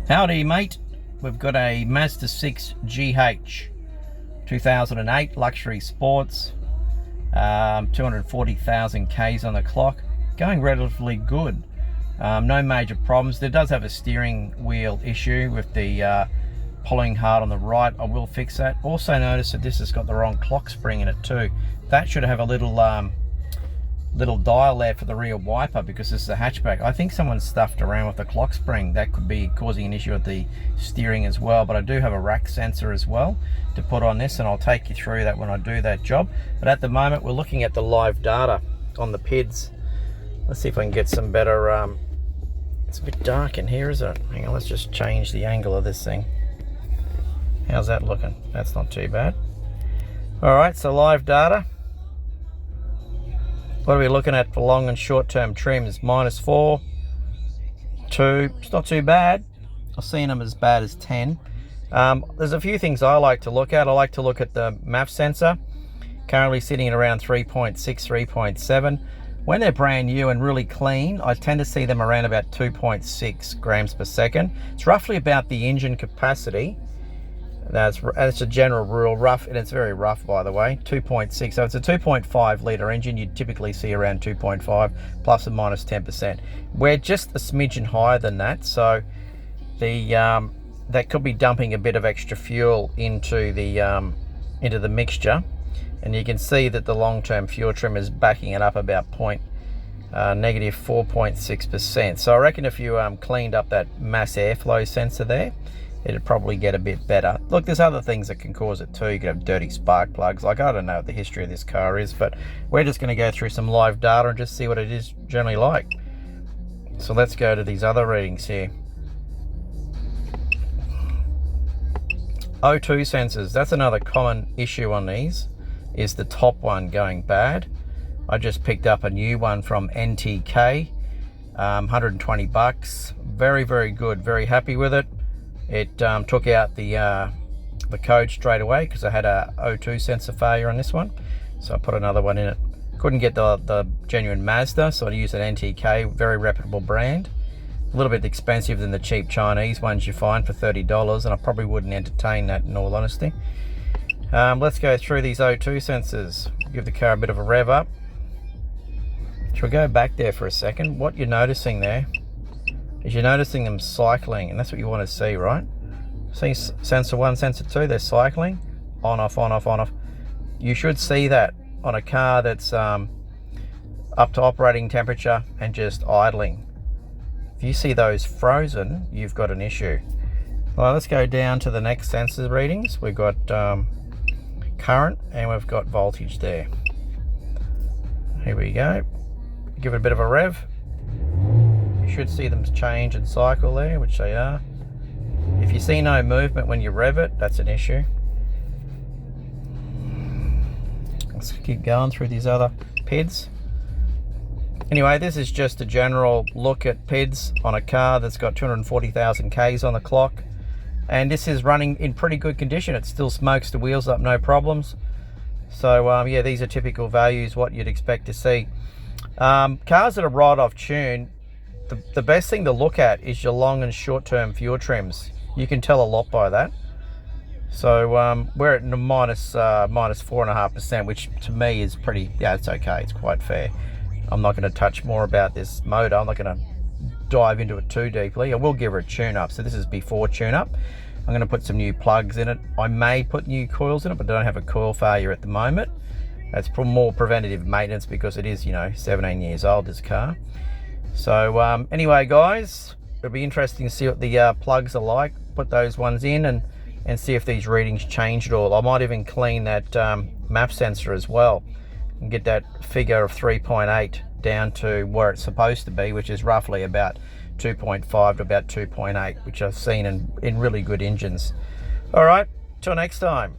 Howdy mate, we've got a Mazda 6 GH 2008 luxury sports, 240,000 Ks on the clock, going relatively good. No major problems. There does have a steering wheel issue with the pulling hard on the right. I will fix that. Also notice that this has got the wrong clock spring in it too. That should have a little dial there for the rear wiper because this is a hatchback. I think someone's stuffed around with the clock spring. That could be causing an issue with the steering as well, but I do have a rack sensor as well to put on this, and I'll take you through that when I do that job. But at the moment we're looking at the live data on the PIDs. Let's see if I can get some better it's a bit dark in here, isn't it? Hang on, let's just change the angle of this thing. How's that looking? That's not too bad. All right, so live data. What are we looking at for long and short term trims? -4, 2, it's not too bad. I've seen them as bad as 10. There's a few things I like to look at. I like to look at the MAF sensor, currently sitting at around 3.6, 3.7. When they're brand new and really clean, I tend to see them around about 2.6 grams per second. It's roughly about the engine capacity. That's a general rule, rough, and it's very rough by the way, 2.6. So it's a 2.5 litre engine. You'd typically see around 2.5 plus or minus 10%. We're just a smidgen higher than that, so that could be dumping a bit of extra fuel into the mixture, and you can see that the long-term fuel trim is backing it up about negative 4.6%. So I reckon if you cleaned up that mass airflow sensor there, it'd probably get a bit better. Look, there's other things that can cause it too. You could have dirty spark plugs. Like, I don't know what the history of this car is, but we're just going to go through some live data and just see what it is generally like. So let's go to these other readings here. O2 sensors, that's another common issue on these, is the top one going bad. I just picked up a new one from NTK, 120 bucks. Very, very good. Very happy with it. It took out the code straight away because I had a O2 sensor failure on this one, so I put another one in it. Couldn't get the genuine Mazda, so I used an NTK, very reputable brand. A little bit expensive than the cheap Chinese ones you find for $30, and I probably wouldn't entertain that in all honesty. Let's go through these O2 sensors. Give the car a bit of a rev up. Shall we go back there for a second? What you're noticing there is you're noticing them cycling, and that's what you want to see, right? See sensor 1, sensor 2, they're cycling, on, off, on, off, on, off. You should see that on a car that's up to operating temperature and just idling. If you see those frozen, you've got an issue. Well, let's go down to the next sensor readings. We've got current and we've got voltage there. Here we go. Give it a bit of a rev. You should see them change and cycle there, which they are. If you see no movement when you rev it, that's an issue. Let's keep going through these other PIDs. Anyway, this is just a general look at PIDs on a car that's got 240,000 Ks on the clock. And this is running in pretty good condition. It still smokes the wheels up, no problems. So yeah, these are typical values, what you'd expect to see. Cars that are right off tune, the best thing to look at is your long and short term fuel trims. You can tell a lot by that. So we're at minus 4.5%, which to me is pretty, yeah, it's okay, it's quite fair. I'm not going to touch more about this motor. I'm not going to dive into it too deeply. I will give her a tune up. So this is before tune up. I'm going to put some new plugs in it. I may put new coils in it, but I don't have a coil failure at the moment. That's more preventative maintenance because it is, 17 years old, this car. So anyway, guys, it'll be interesting to see what the plugs are like. Put those ones in and see if these readings change at all. I might even clean that MAF sensor as well and get that figure of 3.8 down to where it's supposed to be, which is roughly about 2.5 to about 2.8, which I've seen in really good engines. All right, till next time.